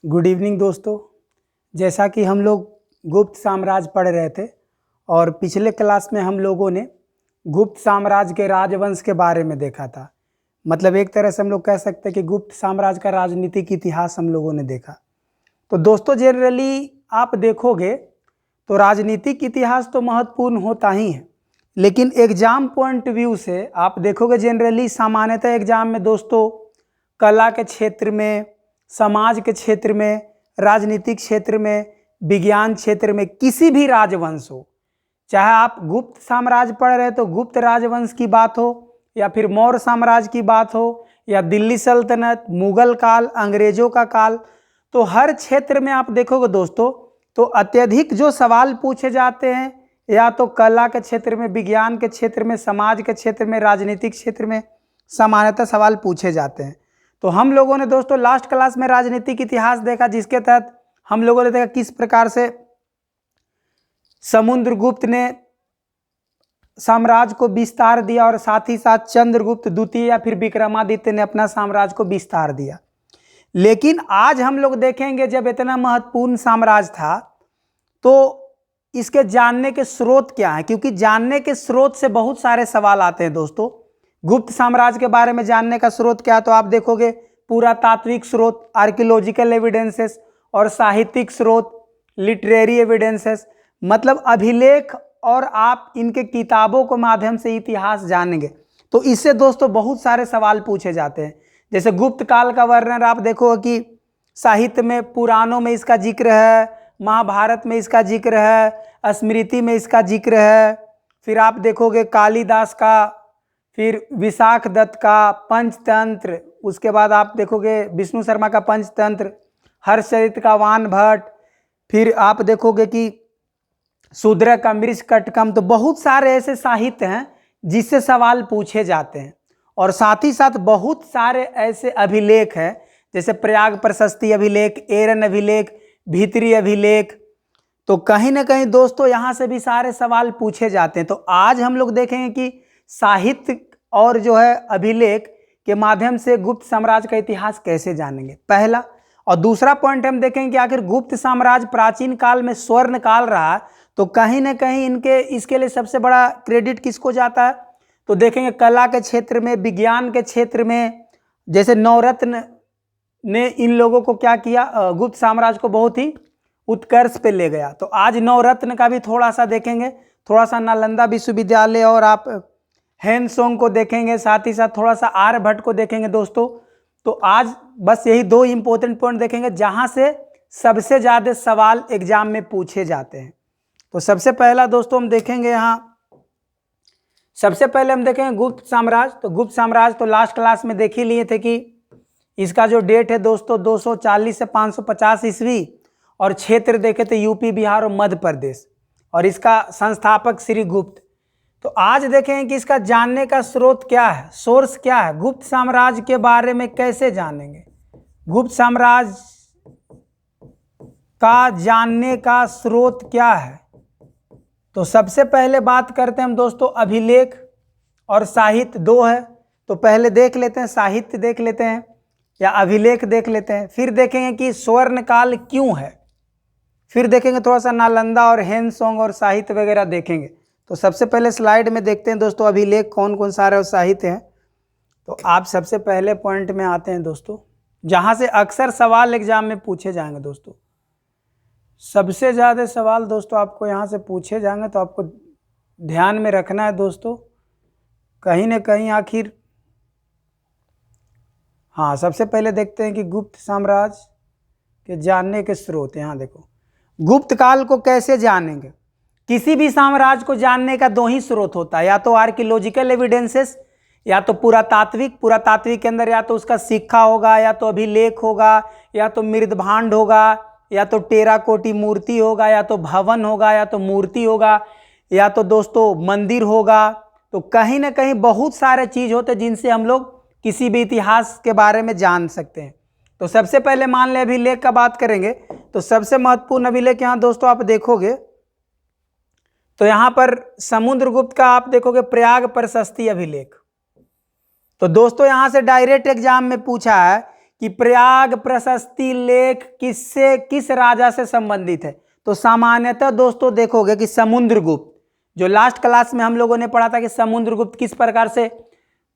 Good evening दोस्तों। जैसा कि हम लोग गुप्त साम्राज्य पढ़ रहे थे और पिछले क्लास में हम लोगों ने गुप्त साम्राज्य के राजवंश के बारे में देखा था। मतलब एक तरह से हम लोग कह सकते हैं कि गुप्त साम्राज्य का राजनीतिक इतिहास हम लोगों ने देखा। तो दोस्तों जनरली आप देखोगे तो राजनीतिक इतिहास तो महत्वपूर्ण होता ही है, लेकिन एग्जाम पॉइंट व्यू से आप देखोगे जनरली सामान्यतः एग्जाम में दोस्तों कला के क्षेत्र में, समाज के क्षेत्र में, राजनीतिक क्षेत्र में, विज्ञान क्षेत्र में किसी भी राजवंश हो, चाहे आप गुप्त साम्राज्य पढ़ रहे तो गुप्त राजवंश की बात हो, या फिर मौर्य साम्राज्य की बात हो, या दिल्ली सल्तनत, मुगल काल, अंग्रेजों का काल, तो हर क्षेत्र में आप देखोगे दोस्तों तो अत्यधिक जो सवाल पूछे जाते हैं या तो कला के क्षेत्र में, विज्ञान के क्षेत्र में, समाज के क्षेत्र में, राजनीतिक क्षेत्र में सामान्यतः सवाल पूछे जाते हैं। तो हम लोगों ने दोस्तों लास्ट क्लास में राजनीतिक इतिहास देखा, जिसके तहत हम लोगों ने देखा किस प्रकार से समुद्रगुप्त ने साम्राज्य को विस्तार दिया और साथ ही साथ चंद्रगुप्त द्वितीय या फिर विक्रमादित्य ने अपना साम्राज्य को विस्तार दिया। लेकिन आज हम लोग देखेंगे जब इतना महत्वपूर्ण साम्राज्य था तो इसके जानने के स्रोत क्या है, क्योंकि जानने के स्रोत से बहुत सारे सवाल आते हैं दोस्तों। गुप्त साम्राज्य के बारे में जानने का स्रोत क्या है, तो आप देखोगे पुरातात्विक स्रोत, आर्कियोलॉजिकल एविडेंसेस, और साहित्यिक स्रोत, लिटरेरी एविडेंसेस, मतलब अभिलेख, और आप इनके किताबों के माध्यम से इतिहास जानेंगे तो इससे दोस्तों बहुत सारे सवाल पूछे जाते हैं। जैसे गुप्त काल का वर्णन आप देखो कि साहित्य में, पुराणों में इसका जिक्र है, महाभारत में इसका जिक्र है, स्मृति में इसका जिक्र है, फिर आप देखोगे कालिदास का, फिर विशाख दत्त का पंचतंत्र, उसके बाद आप देखोगे विष्णु शर्मा का पंचतंत्र, हर्षचरित का वान भट्ट, फिर आप देखोगे कि शूद्रक का मृच्छकटकम। तो बहुत सारे ऐसे साहित्य हैं जिससे सवाल पूछे जाते हैं, और साथ ही साथ बहुत सारे ऐसे अभिलेख हैं जैसे प्रयाग प्रशस्ति अभिलेख, एरन अभिलेख, भीतरी अभिलेख। तो कहीं ना कहीं दोस्तों यहाँ से भी सारे सवाल पूछे जाते हैं। तो आज हम लोग देखेंगे कि साहित्य और जो है अभिलेख के माध्यम से गुप्त साम्राज्य का इतिहास कैसे जानेंगे, पहला। और दूसरा पॉइंट हम देखेंगे कि आखिर गुप्त साम्राज्य प्राचीन काल में स्वर्ण काल रहा, तो कहीं ना कहीं इसके लिए सबसे बड़ा क्रेडिट किसको जाता है, तो देखेंगे कला के क्षेत्र में, विज्ञान के क्षेत्र में, जैसे नवरत्न ने इन लोगों को क्या किया, गुप्त साम्राज्य को बहुत ही उत्कर्ष पे ले गया। तो आज नवरत्न का भी थोड़ा सा देखेंगे, थोड़ा सा नालंदा विश्वविद्यालय और आप हैंसोंग को देखेंगे, साथ ही साथ थोड़ा सा आर्यभट्ट को देखेंगे दोस्तों। तो आज बस यही दो इंपॉर्टेंट पॉइंट देखेंगे जहां से सबसे ज्यादा सवाल एग्जाम में पूछे जाते हैं। तो सबसे पहला दोस्तों हम देखेंगे यहाँ, सबसे पहले हम देखेंगे गुप्त साम्राज्य। तो गुप्त साम्राज्य तो लास्ट क्लास में देख ही लिए थे कि इसका जो डेट है दोस्तों 240 से 550 ईस्वी, और क्षेत्र देखे थे यूपी, बिहार और मध्य प्रदेश, और इसका संस्थापक श्री गुप्त। तो आज देखेंगे कि इसका जानने का स्रोत क्या है, सोर्स क्या है, गुप्त साम्राज्य के बारे में कैसे जानेंगे, गुप्त साम्राज्य का जानने का स्रोत क्या है। तो सबसे पहले बात करते हैं हम दोस्तों अभिलेख और साहित्य, दो है। तो पहले देख लेते हैं साहित्य, देख लेते हैं या अभिलेख देख लेते हैं, फिर देखेंगे कि स्वर्ण काल क्यों है, फिर देखेंगे थोड़ा सा नालंदा और हैंसोंग और साहित्य वगैरह देखेंगे। तो सबसे पहले स्लाइड में देखते हैं दोस्तों अभिलेख कौन कौन सारे और साहित्य हैं। तो आप सबसे पहले पॉइंट में आते हैं दोस्तों, जहां से अक्सर सवाल एग्जाम में पूछे जाएंगे दोस्तों। सबसे ज़्यादा सवाल दोस्तों आपको यहाँ से पूछे जाएंगे, तो आपको ध्यान में रखना है दोस्तों कहीं ना कहीं आखिर। हाँ, सबसे पहले देखते हैं कि गुप्त साम्राज्य के जानने के स्रोत। यहाँ देखो, गुप्त काल को कैसे जानेंगे। किसी भी साम्राज्य को जानने का दो ही स्रोत होता है, या तो आर्कियोलॉजिकल एविडेंसेस, या तो पुरातात्विक। पुरातात्विक के अंदर या तो उसका सिक्का होगा, या तो अभिलेख होगा, या तो मृदभांड होगा, या तो टेराकोटी मूर्ति होगा, या तो भवन होगा, या तो मूर्ति होगा, या तो दोस्तों मंदिर होगा। तो कहीं ना कहीं बहुत सारे चीज होते हैं जिनसे हम लोग किसी भी इतिहास के बारे में जान सकते हैं। तो सबसे पहले मान लें अभिलेख का बात करेंगे, तो सबसे महत्वपूर्ण अभिलेख यहाँ दोस्तों आप देखोगे तो यहाँ पर समुद्रगुप्त का आप देखोगे प्रयाग प्रशस्ति अभिलेख। तो दोस्तों यहाँ से डायरेक्ट एग्जाम में पूछा है कि प्रयाग प्रशस्ति लेख किस राजा से संबंधित है। तो सामान्यतः दोस्तों देखोगे कि समुद्रगुप्त, जो लास्ट क्लास में हम लोगों ने पढ़ा था कि समुद्रगुप्त किस प्रकार से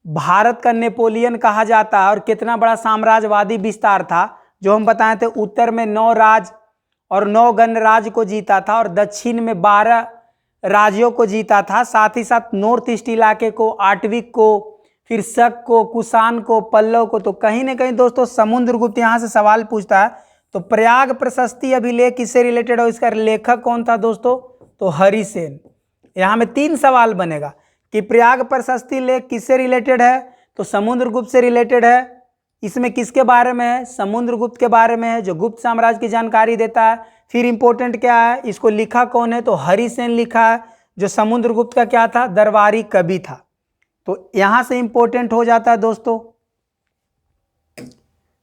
भारत का नेपोलियन कहा जाता है और कितना बड़ा साम्राज्यवादी विस्तार था, जो हम बताए थे उत्तर में 9 राज और 9 गणराज्य को जीता था और दक्षिण में 12 राज्यों को जीता था, साथ ही साथ नॉर्थ ईस्ट इलाके को, आटविक को, फिर शक को, कुषाण को, पल्लव को। तो कहीं ना कहीं दोस्तों समुद्रगुप्त यहाँ से सवाल पूछता है। तो प्रयाग प्रशस्ति अभिलेख किससे रिलेटेड हो, इसका लेखक कौन था दोस्तों, तो हरिसेन। यहाँ में 3 सवाल बनेगा कि प्रयाग प्रशस्ति लेख किससे रिलेटेड है, तो समुद्रगुप्त से रिलेटेड है। इसमें किसके बारे में है, समुद्रगुप्त के बारे में है, जो गुप्त साम्राज्य की जानकारी देता है। फिर इंपॉर्टेंट क्या है, इसको लिखा कौन है, तो हरिसेन लिखा है, जो समुद्रगुप्त का क्या था, दरबारी कवि था। तो यहां से इंपॉर्टेंट हो जाता है दोस्तों।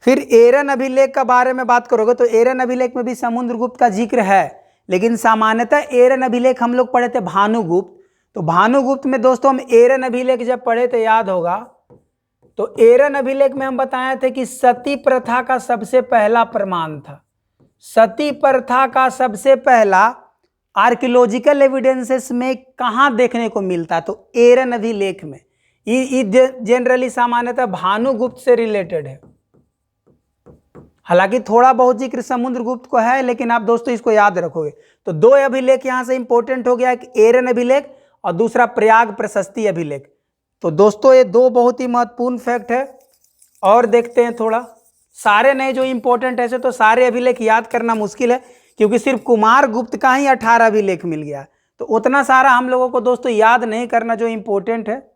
फिर एरन अभिलेख का बारे में बात करोगे तो एरन अभिलेख में भी समुद्रगुप्त का जिक्र है, लेकिन सामान्यतः एरन अभिलेख हम लोग पढ़े थे भानुगुप्त। तो भानुगुप्त में दोस्तों हम एरन अभिलेख जब पढ़े थे, याद होगा, तो एरन अभिलेख में हम बताए थे कि सती प्रथा का सबसे पहला प्रमाण था। सती प्रथा का सबसे पहला आर्कियोलॉजिकल एविडेंसेस में कहाँ देखने को मिलता है, तो एरन अभिलेख में। ये जनरली सामान्यतः भानुगुप्त से रिलेटेड है। हालांकि थोड़ा बहुत जिक्र समुद्रगुप्त को है, लेकिन आप दोस्तों इसको याद रखोगे। तो 2 अभिलेख यहां से इंपॉर्टेंट हो गया, एक एरन अभिलेख और दूसरा प्रयाग प्रशस्ति अभिलेख। तो दोस्तों ये 2 बहुत ही महत्वपूर्ण फैक्ट है। और देखते हैं थोड़ा, सारे नहीं जो इंपॉर्टेंट ऐसे तो सारे अभिलेख याद करना मुश्किल है, क्योंकि सिर्फ कुमार गुप्त का ही 18 अभिलेख मिल गया। तो उतना सारा हम लोगों को दोस्तों याद नहीं करना जो इंपॉर्टेंट है।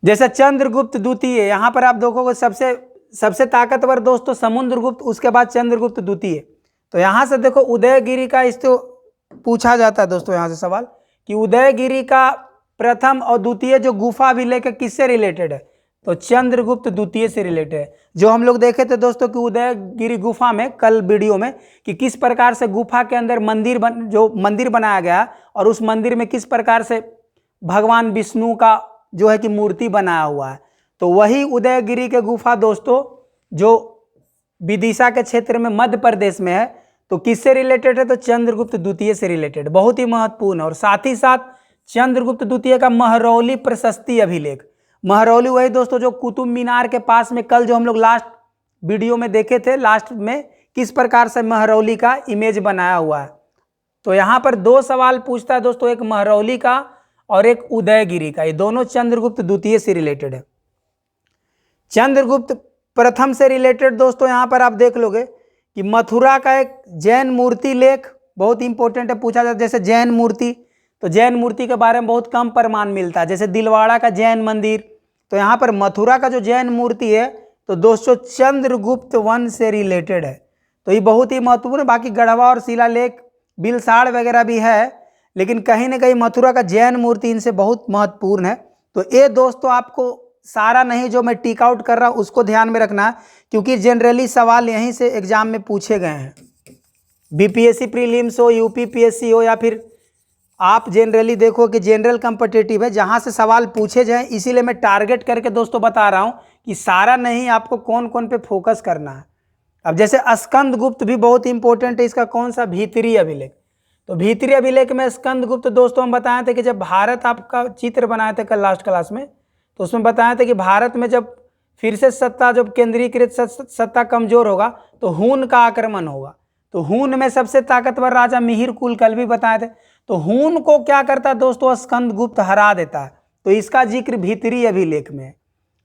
जैसे चंद्रगुप्त द्वितीय, यहां पर आप देखोगे सबसे ताकतवर दोस्तों समुद्रगुप्त, उसके बाद चंद्रगुप्त द्वितीय। तो यहां से देखो उदयगिरी का इस तो पूछा जाता है दोस्तों यहां से सवाल कि उदयगिरी का प्रथम और द्वितीय जो गुफा अभिलेख है किससे रिलेटेड है, तो चंद्रगुप्त द्वितीय से रिलेटेड है। जो हम लोग देखे थे दोस्तों कि उदयगिरी गुफा में कल वीडियो में कि किस प्रकार से गुफा के अंदर मंदिर बनाया गया और उस मंदिर में किस प्रकार से भगवान विष्णु का जो है कि मूर्ति बनाया हुआ है। तो वही उदयगिरी के गुफा दोस्तों जो विदिशा के क्षेत्र में मध्य प्रदेश में है, तो किससे रिलेटेड है, तो चंद्रगुप्त द्वितीय से रिलेटेड, बहुत ही महत्वपूर्ण। और साथ ही साथ चंद्रगुप्त द्वितीय का महरौली प्रशस्ति अभिलेख, महरौली वही दोस्तों जो कुतुब मीनार के पास में कल जो हम लोग लास्ट वीडियो में देखे थे, लास्ट में किस प्रकार से महरौली का इमेज बनाया हुआ है। तो यहाँ पर 2 सवाल पूछता है दोस्तों, एक महरौली का और एक उदयगिरी का। ये दोनों चंद्रगुप्त द्वितीय से रिलेटेड है। चंद्रगुप्त प्रथम से रिलेटेड दोस्तों यहाँ पर आप देख लोगे कि मथुरा का एक जैन मूर्ति लेख बहुत इंपॉर्टेंट है, पूछा जाता है। जैसे जैन मूर्ति, तो जैन मूर्ति के बारे में बहुत कम प्रमाण मिलता है। जैसे दिलवाड़ा का जैन मंदिर, तो यहाँ पर मथुरा का जो जैन मूर्ति है तो दोस्तों चंद्रगुप्त वंश से रिलेटेड है। तो ये बहुत ही महत्वपूर्ण है। बाकी गढ़वा और शिलालेख बिलसाड़ वगैरह भी है, लेकिन कहीं ना कहीं मथुरा का जैन मूर्ति इनसे बहुत महत्वपूर्ण है। तो ये दोस्तों आपको सारा नहीं जो मैं टिक आउट कर रहा हूँ उसको ध्यान में रखना, क्योंकि जनरली सवाल यहीं से एग्जाम में पूछे गए हैं। बीपीएससी प्रीलिम्स हो, यूपीपीएससी हो, या फिर आप जनरली देखो कि जनरल कॉम्पिटिटिव है, जहाँ से सवाल पूछे जाएं। इसीलिए मैं टारगेट करके दोस्तों बता रहा हूँ कि सारा नहीं, आपको कौन कौन पे फोकस करना है। अब जैसे स्कंदगुप्त भी बहुत इंपॉर्टेंट है, इसका कौन सा, भीतरी अभिलेख। तो भीतरी अभिलेख में स्कंदगुप्त दोस्तों हम बताए थे कि जब भारत आपका चित्र बनाए थे कल लास्ट क्लास में, तो उसमें बताया था कि भारत में जब फिर से सत्ता, जब केंद्रीकृत सत्ता कमजोर होगा तो हून का आक्रमण होगा। तो हून में सबसे ताकतवर राजा मिहिर कुल कल भी बताए थे। तो हून को क्या करता है दोस्तों, स्कंदगुप्त हरा देता है। तो इसका जिक्र भीतरी अभिलेख में है।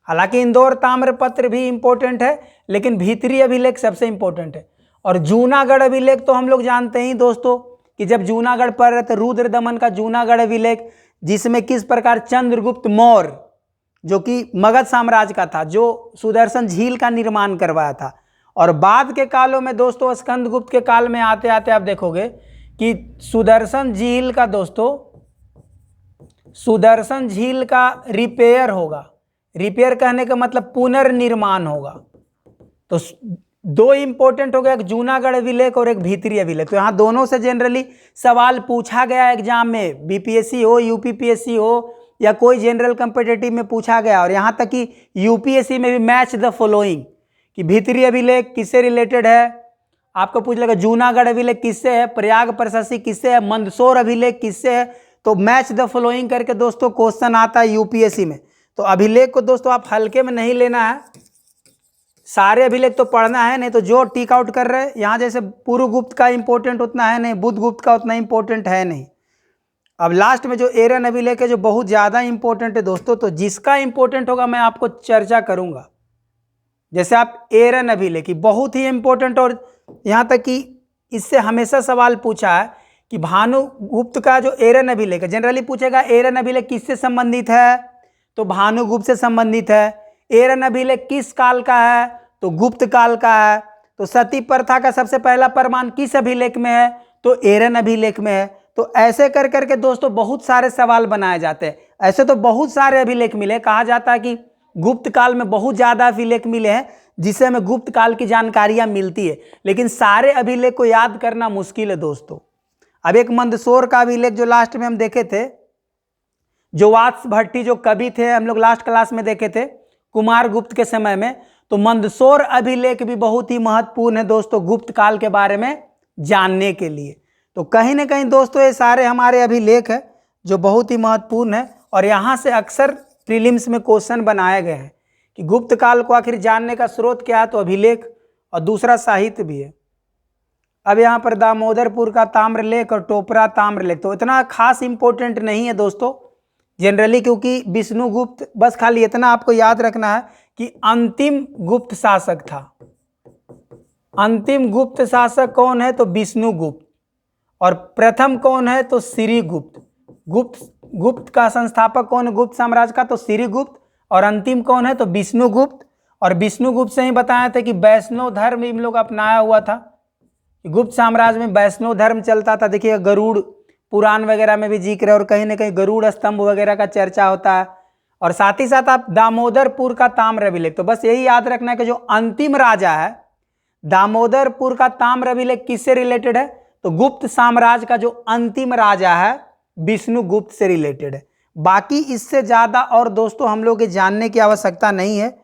हालांकि इंदौर ताम्रपत्र भी इंपॉर्टेंट है, लेकिन भीतरी अभिलेख सबसे इंपॉर्टेंट है। और जूनागढ़ अभिलेख तो हम लोग जानते ही दोस्तों कि जब जूनागढ़ पर रहे थे रुद्र दमन का जूनागढ़ अभिलेख, जिसमें किस प्रकार चंद्रगुप्त मौर्य जो कि मगध साम्राज्य का था, जो सुदर्शन झील का निर्माण करवाया था। और बाद के कालों में दोस्तों स्कंदगुप्त के काल में आते आते आप देखोगे कि सुदर्शन झील का दोस्तों, सुदर्शन झील का रिपेयर होगा। रिपेयर कहने का मतलब पुनर्निर्माण होगा। तो 2 इंपॉर्टेंट हो गया, एक जूनागढ़ अभिलेख और एक भीतरी अभिलेख। तो यहाँ दोनों से जनरली सवाल पूछा गया एग्जाम में, बीपीएससी हो, यूपीपीएससी हो, या कोई जनरल कॉम्पिटिटिव में पूछा गया, और यहाँ तक कि यूपीएससी में भी मैच द फॉलोइंग कि भीतरी अभिलेख किससे रिलेटेड है, आपको पूछ लेगा जूनागढ़ अभिलेख किससे है, प्रयाग प्रशस्ति किससे है, मंदसौर अभिलेख किससे है। तो मैच द फॉलोइंग करके दोस्तों क्वेश्चन आता है यूपीएससी में। तो अभिलेख को दोस्तों आप हल्के में नहीं लेना है, सारे अभिलेख तो पढ़ना है, नहीं तो जो टिक आउट कर रहे हैं यहाँ, जैसे पूर्वगुप्त का इंपॉर्टेंट उतना है नहीं, बुधगुप्त का उतना इंपॉर्टेंट है नहीं। अब लास्ट में जो एरन अभिलेख है जो बहुत ज़्यादा इंपॉर्टेंट है दोस्तों, तो जिसका इंपॉर्टेंट होगा मैं आपको चर्चा करूंगा। जैसे आप एरन अभिलेख की बहुत ही इंपॉर्टेंट, और यहाँ तक कि इससे हमेशा सवाल पूछा है कि भानुगुप्त का जो एरन अभिलेख है, जनरली पूछेगा एरन अभिलेख किससे संबंधित है, तो भानुगुप्त से संबंधित है। एरन अभिलेख किस काल का है, तो गुप्त काल का है। तो सती प्रथा का सबसे पहला प्रमाण किस अभिलेख में है, तो एरन अभिलेख में है। तो ऐसे कर करके दोस्तों बहुत सारे सवाल बनाए जाते हैं। ऐसे तो बहुत सारे अभिलेख मिले, कहा जाता है कि गुप्त काल में बहुत ज़्यादा अभिलेख मिले हैं जिससे हमें गुप्त काल की जानकारियाँ मिलती है, लेकिन सारे अभिलेख को याद करना मुश्किल है दोस्तों। अब एक मंदसौर का अभिलेख जो लास्ट में हम देखे थे, जो वात्स भट्टी जो कवि थे, हम लोग लास्ट क्लास में देखे थे कुमार गुप्त के समय में, तो मंदसौर अभिलेख भी बहुत ही महत्वपूर्ण है दोस्तों गुप्त काल के बारे में जानने के लिए। तो कहीं ना कहीं दोस्तों ये सारे हमारे अभिलेख है जो बहुत ही महत्वपूर्ण है, और यहाँ से अक्सर प्रीलिम्स में क्वेश्चन बनाए गए हैं कि गुप्त काल को आखिर जानने का स्रोत क्या है, तो अभिलेख और दूसरा साहित्य भी है। अब यहाँ पर दामोदरपुर का ताम्रलेख और टोपरा ताम्रलेख तो इतना खास इंपॉर्टेंट नहीं है दोस्तों जनरली, क्योंकि विष्णुगुप्त, बस खाली इतना आपको याद रखना है कि अंतिम गुप्त शासक था। अंतिम गुप्त शासक कौन है, तो विष्णुगुप्त, और प्रथम कौन है, तो श्रीगुप्त। गुप्त का संस्थापक कौन है गुप्त साम्राज्य का, तो श्रीगुप्त, और अंतिम कौन है, तो विष्णुगुप्त। और विष्णुगुप्त से ही बताया था कि वैष्णव धर्म इन लोग अपनाया हुआ था। गुप्त साम्राज्य में वैष्णव धर्म चलता था। देखिए गरुड़ पुराण वगैरह में भी जिक्र है, और कहीं ना कहीं गरुड़ स्तंभ वगैरह का चर्चा होता है। और साथ ही साथ आप दामोदरपुर का ताम्र अभिलेख, तो बस यही याद रखना है कि जो अंतिम राजा है दामोदरपुर का ताम्र अभिलेख किससे रिलेटेड है, तो गुप्त साम्राज्य का जो अंतिम राजा है विष्णुगुप्त से रिलेटेड है। बाकी इससे ज़्यादा और दोस्तों हम लोग के जानने की आवश्यकता नहीं है।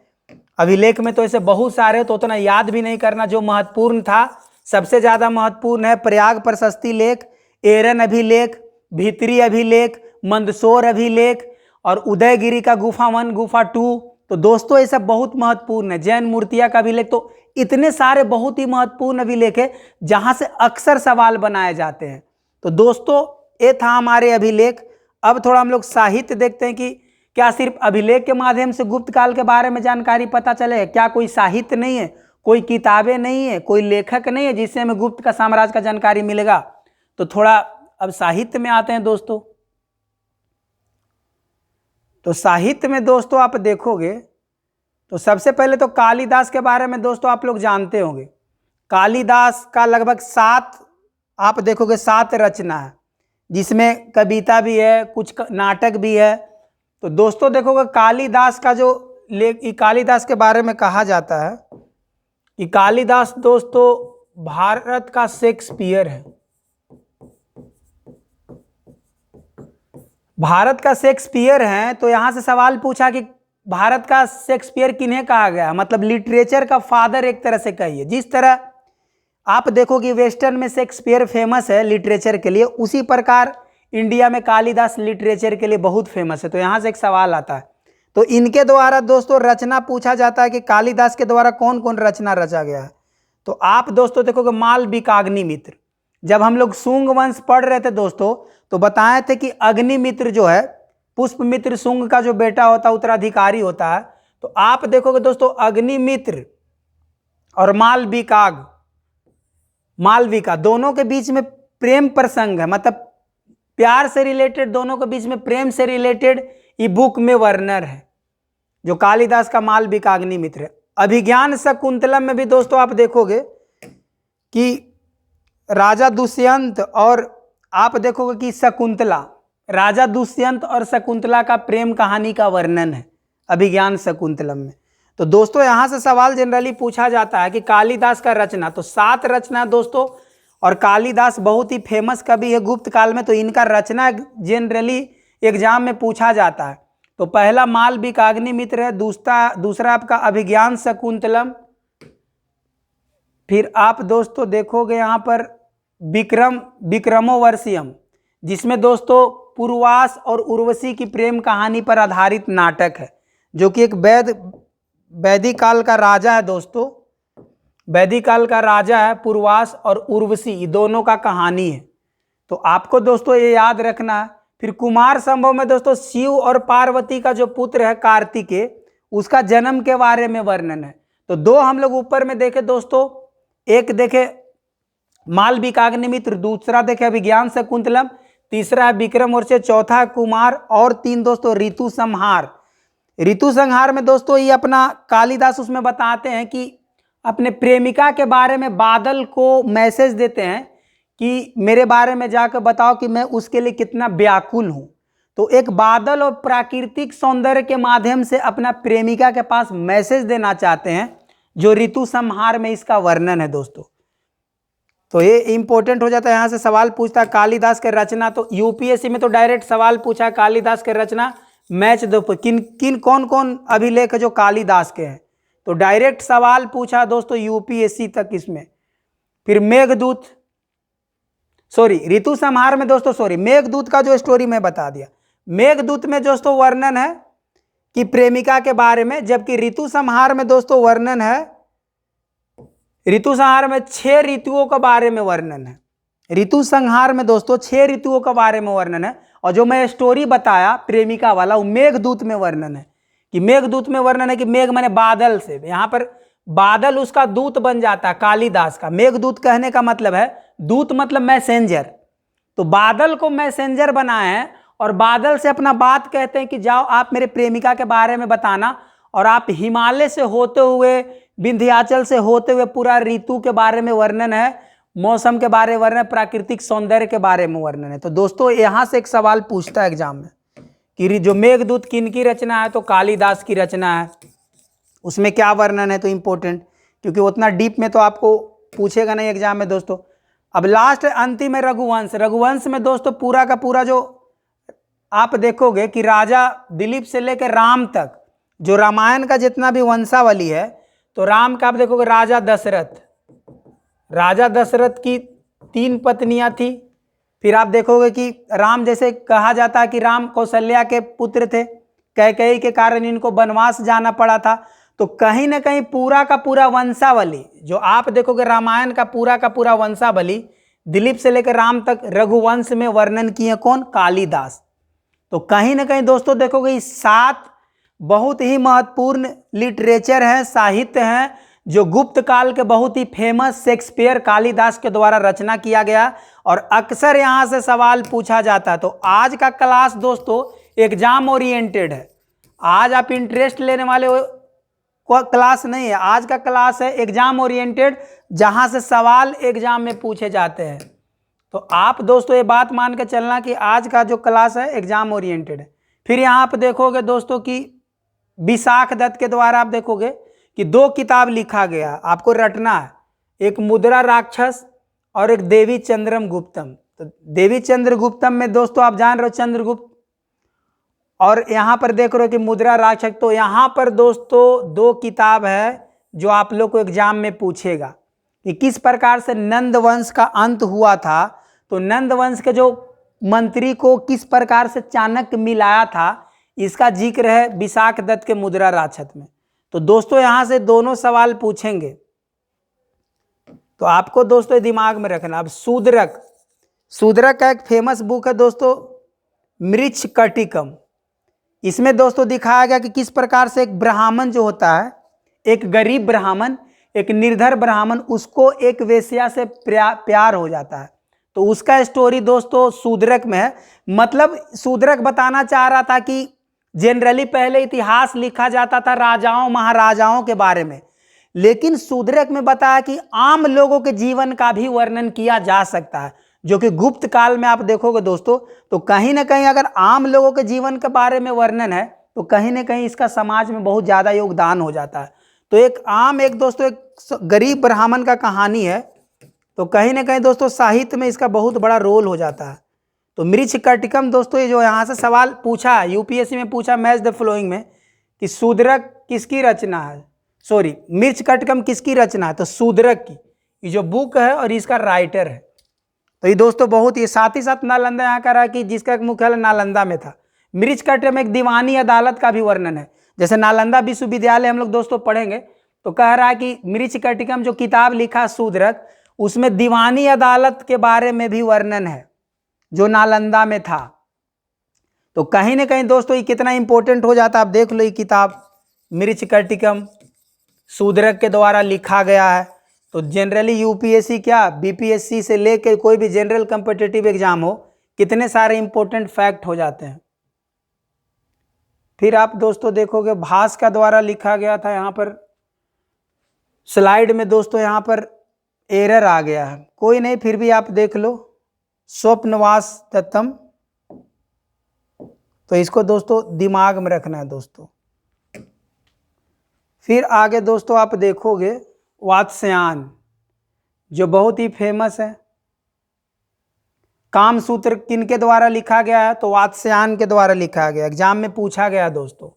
अभिलेख में तो ऐसे बहुत सारे, तो उतना याद भी नहीं करना। जो महत्वपूर्ण था, सबसे ज़्यादा महत्वपूर्ण है प्रयाग प्रशस्ति लेख, एरन अभिलेख, भीतरी अभिलेख, मंदसौर अभिलेख, और उदयगिरी का गुफा 1 गुफा 2। तो दोस्तों ये सब बहुत महत्वपूर्ण है। जैन मूर्तिया का अभिलेख, तो इतने सारे बहुत ही महत्वपूर्ण अभिलेख है जहां से अक्सर सवाल बनाए जाते हैं। तो दोस्तों ये था हमारे अभिलेख। अब थोड़ा हम लोग साहित्य देखते हैं कि क्या सिर्फ अभिलेख के माध्यम से गुप्त काल के बारे में जानकारी पता चले, क्या कोई साहित्य नहीं है, कोई किताबें नहीं है, कोई लेखक नहीं है जिससे हमें गुप्त का साम्राज्य का जानकारी मिलेगा। तो थोड़ा अब साहित्य में आते हैं दोस्तों। तो साहित्य में दोस्तों आप देखोगे तो सबसे पहले तो कालिदास के बारे में दोस्तों आप लोग जानते होंगे। कालिदास का लगभग 7 आप देखोगे 7 रचना है, जिसमें कविता भी है, कुछ नाटक भी है। तो दोस्तों देखोगे कालिदास का जो कालिदास के बारे में कहा जाता है कि कालिदास दोस्तों भारत का शेक्सपियर है। भारत का शेक्सपियर है। तो यहाँ से सवाल पूछा कि भारत का शेक्सपियर किन्हें कहा गया, मतलब लिटरेचर का फादर एक तरह से कहिए। जिस तरह आप देखो कि वेस्टर्न में शेक्सपियर फेमस है लिटरेचर के लिए, उसी प्रकार इंडिया में कालिदास लिटरेचर के लिए बहुत फेमस है। तो यहाँ से एक सवाल आता है, तो इनके द्वारा दोस्तों रचना पूछा जाता है कि कालिदास के द्वारा कौन कौन रचना रचा गया है। तो आप दोस्तों देखोगे मालविकाग्निमित्र। जब हम लोग शुंग वंश पढ़ रहे थे दोस्तों, तो बताए थे कि अग्निमित्र जो है पुष्पमित्र शुंग का जो बेटा होता है, उत्तराधिकारी होता है। तो आप देखोगे दोस्तों अग्निमित्र और मालविका दोनों के बीच में प्रेम प्रसंग है, मतलब प्यार से रिलेटेड, दोनों के बीच में प्रेम से रिलेटेड ये बुक में वर्णन है जो कालिदास का मालविकाग्निमित्र है। अभिज्ञान शकुंतलम में भी दोस्तों आप देखोगे कि राजा दुष्यंत और आप देखोगे कि शकुंतला, राजा दुष्यंत और शकुंतला का प्रेम कहानी का वर्णन है अभिज्ञान शकुंतलम में। तो दोस्तों यहाँ से सवाल जनरली पूछा जाता है कि कालिदास का रचना, तो 7 रचना दोस्तों, और कालिदास बहुत ही फेमस कवि है गुप्त काल में। तो इनका रचना जनरली एग्जाम में पूछा जाता है। तो पहला मालविकाग्निमित्र है, दूसरा आपका अभिज्ञान शकुंतलम, फिर आप दोस्तों देखोगे यहाँ पर विक्रमोर्वशीयम, जिसमें दोस्तों पूर्वास और उर्वशी की प्रेम कहानी पर आधारित नाटक है, जो कि एक वैदिक काल का राजा है दोस्तों, वैदिक काल का राजा है पूर्वास और उर्वशी, ये दोनों का कहानी है। तो आपको दोस्तों ये याद रखना है। फिर कुमार संभव में दोस्तों शिव और पार्वती का जो पुत्र है कार्तिकेय, उसका जन्म के बारे में वर्णन है। तो दो हम लोग ऊपर में देखे दोस्तों, एक देखे मालविकाग्निमित्र, दूसरा देखे अभिज्ञान शकुंतलम, तीसरा है विक्रमोर्वशीय, चौथा है कुमार, और तीन दोस्तों ऋतु संहार। ऋतु संहार में दोस्तों ये अपना कालिदास उसमें बताते हैं कि अपने प्रेमिका के बारे में बादल को मैसेज देते हैं कि मेरे बारे में जाकर बताओ कि मैं उसके लिए कितना व्याकुल हूँ। तो एक बादल और प्राकृतिक सौंदर्य के माध्यम से अपना प्रेमिका के पास मैसेज देना चाहते हैं, जो ऋतु संहार में इसका वर्णन है दोस्तों। तो ये इंपॉर्टेंट हो जाता है, यहाँ से सवाल पूछता है कालिदास के रचना। तो यूपीएससी में तो डायरेक्ट सवाल पूछा कालिदास के रचना, मैच दो किन कौन कौन अभिलेख है जो कालिदास के हैं, तो डायरेक्ट सवाल पूछा दोस्तों यूपीएससी तक इसमें। फिर मेघदूत, सॉरी ऋतु संहार में दोस्तों, मेघदूत का जो स्टोरी मैं बता दिया, मेघदूत में दोस्तों वर्णन है कि प्रेमिका के बारे में, जबकि ऋतु संहार में दोस्तों वर्णन है, ऋतु संहार में 6 ऋतुओं के बारे में वर्णन है। ऋतु संहार में दोस्तों 6 ऋतुओं के बारे में वर्णन है, और जो मैं स्टोरी बताया प्रेमिका वाला, वो मेघदूत में वर्णन है। कि मेघदूत में वर्णन है कि मेघ माने बादल से, यहाँ पर बादल उसका दूत बन जाता है कालिदास का। मेघदूत कहने का मतलब है, दूत मतलब मैसेंजर, तो बादल को मैसेंजर बनाए हैं और बादल से अपना बात कहते हैं कि जाओ आप मेरे प्रेमिका के बारे में बताना। और आप हिमालय से होते हुए, विंध्याचल से होते हुए पूरा ऋतु के बारे में वर्णन है, मौसम के बारे में वर्णन है, प्राकृतिक सौंदर्य के बारे में वर्णन है। तो दोस्तों यहाँ से एक सवाल पूछता है एग्जाम में कि जो मेघदूत किन की रचना है, तो कालिदास की रचना है, उसमें क्या वर्णन है, तो इंपॉर्टेंट, क्योंकि उतना डीप में तो आपको पूछेगा नहीं एग्जाम में दोस्तों। अब लास्ट अंतिम है रघुवंश। रघुवंश में दोस्तों पूरा का पूरा जो आप देखोगे कि राजा दिलीप से लेकर राम तक, जो रामायण का जितना भी वंशावली है, तो राम का आप देखोगे राजा दशरथ की 3 पत्नियां थी। फिर आप देखोगे कि राम, जैसे कहा जाता है कि राम कौशल्या के पुत्र थे, कैकेयी के कारण इनको वनवास जाना पड़ा था। तो कहीं ना कहीं पूरा का पूरा वंशावली जो आप देखोगे, रामायण का पूरा वंशावली दिलीप से लेकर राम तक रघुवंश में वर्णन किए कौन? कालिदास। तो कहीं ना कहीं दोस्तों देखोगे ये 7 बहुत ही महत्वपूर्ण लिटरेचर हैं, साहित्य हैं, जो गुप्त काल के बहुत ही फेमस शेक्सपियर कालिदास के द्वारा रचना किया गया, और अक्सर यहाँ से सवाल पूछा जाता है। तो आज का क्लास दोस्तों एग्जाम ओरिएंटेड है, आज आप इंटरेस्ट लेने वाले क्लास नहीं है, आज का क्लास है एग्जाम ओरिएंटेड, जहाँ से सवाल एग्जाम में पूछे जाते हैं। तो आप दोस्तों ये बात मान के चलना कि आज का जो क्लास है एग्जाम ओरिएंटेड है। फिर यहाँ आप देखोगे दोस्तों कि विशाख दत्त के द्वारा आप देखोगे कि 2 किताब लिखा गया, आपको रटना है, एक मुद्रा राक्षस और एक देवी चंद्रगुप्तम। तो देवी चंद्रगुप्तम में दोस्तों आप जान रहे हो चंद्रगुप्त, और यहाँ पर देख रहे हो कि मुद्रा राक्षस। तो यहाँ पर दोस्तों 2 किताब है जो आप लोग को एग्जाम में पूछेगा कि किस प्रकार से नंद वंश का अंत हुआ था। तो नंद वंश के जो मंत्री को किस प्रकार से चाणक्य मिलाया था, इसका जिक्र है विशाख दत्त के मुद्रा राक्षस में। तो दोस्तों यहाँ से दोनों सवाल पूछेंगे, तो आपको दोस्तों दिमाग में रखना। अब शूद्रक का एक फेमस बुक है दोस्तों, मृच्छकटिकम। इसमें दोस्तों दिखाया गया कि किस प्रकार से एक ब्राह्मण जो होता है, एक गरीब ब्राह्मण, एक निर्धर ब्राह्मण, उसको एक वेश्या से प्यार हो जाता है। तो उसका स्टोरी दोस्तों शूद्रक में है। मतलब शूद्रक बताना चाह रहा था कि जनरली पहले इतिहास लिखा जाता था राजाओं महाराजाओं के बारे में, लेकिन शूद्रक में बताया कि आम लोगों के जीवन का भी वर्णन किया जा सकता है, जो कि गुप्त काल में आप देखोगे दोस्तों। तो कहीं ना कहीं अगर आम लोगों के जीवन के बारे में वर्णन है, तो कहीं ना कहीं इसका समाज में बहुत ज़्यादा योगदान हो जाता है। तो एक दोस्तों एक गरीब ब्राह्मण का कहानी है, तो कहीं ना कहीं दोस्तों साहित्य में इसका बहुत बड़ा रोल हो जाता है। तो मृच्छकटिकम दोस्तों, ये जो यहाँ से सवाल पूछा है यूपीएससी में पूछा मैच द फ्लोइंग में कि शूद्रक किसकी रचना है, सॉरी मृच्छकटिकम किसकी रचना है, तो शूद्रक की। ये जो बुक है और इसका राइटर है। तो ये दोस्तों बहुत, ये साथ ही साथ नालंदा यहाँ का रहा कि जिसका मुख्यालय नालंदा में था। मृच्छकटिकम एक दीवानी अदालत का भी वर्णन है। जैसे नालंदा विश्वविद्यालय हम लोग दोस्तों पढ़ेंगे तो कह रहा है कि मृच्छकटिकम जो किताब लिखा शूद्रक, उसमें दीवानी अदालत के बारे में भी वर्णन है जो नालंदा में था। तो कहीं ना कहीं दोस्तों ये कितना इंपॉर्टेंट हो जाता है। आप देख लो ये किताब मृच्छकटिकम शूद्रक के द्वारा लिखा गया है। तो जनरली यूपीएससी क्या बीपीएससी से लेकर कोई भी जनरल कॉम्पिटिटिव एग्जाम हो, कितने सारे इंपॉर्टेंट फैक्ट हो जाते हैं। फिर आप दोस्तों देखोगे भास का द्वारा लिखा गया था। यहाँ पर स्लाइड में दोस्तों यहाँ पर एरर आ गया है, कोई नहीं, फिर भी आप देख लो स्वप्नवास दत्तम। तो इसको दोस्तों दिमाग में रखना है दोस्तों। फिर आगे दोस्तों आप देखोगे वात्स्यायन जो बहुत ही फेमस है। कामसूत्र किनके द्वारा लिखा गया है, तो वात्स्यायन के द्वारा लिखा गया। एग्जाम में पूछा गया दोस्तों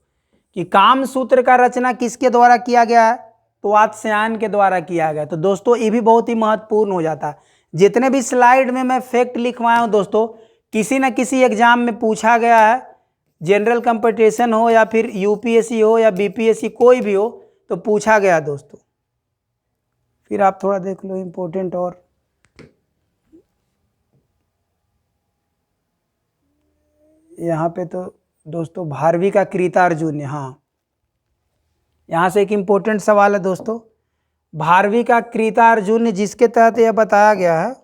कि कामसूत्र का रचना किसके द्वारा किया गया है, तो वात्स्यायन के द्वारा किया गया। तो दोस्तों ये भी बहुत ही महत्वपूर्ण हो जाता है। जितने भी स्लाइड में मैं फैक्ट लिखवाया हूँ दोस्तों, किसी न किसी एग्जाम में पूछा गया है, जनरल कंपटीशन हो या फिर यूपीएससी हो या बीपीएससी कोई भी हो, तो पूछा गया दोस्तों। फिर आप थोड़ा देख लो इम्पोर्टेंट, और यहाँ पे तो दोस्तों भारवी का कृतार्जुन्य, हाँ यहाँ से एक इम्पोर्टेंट सवाल है दोस्तों। भारवी का कृतार्जुन्य जिसके तहत यह बताया गया है,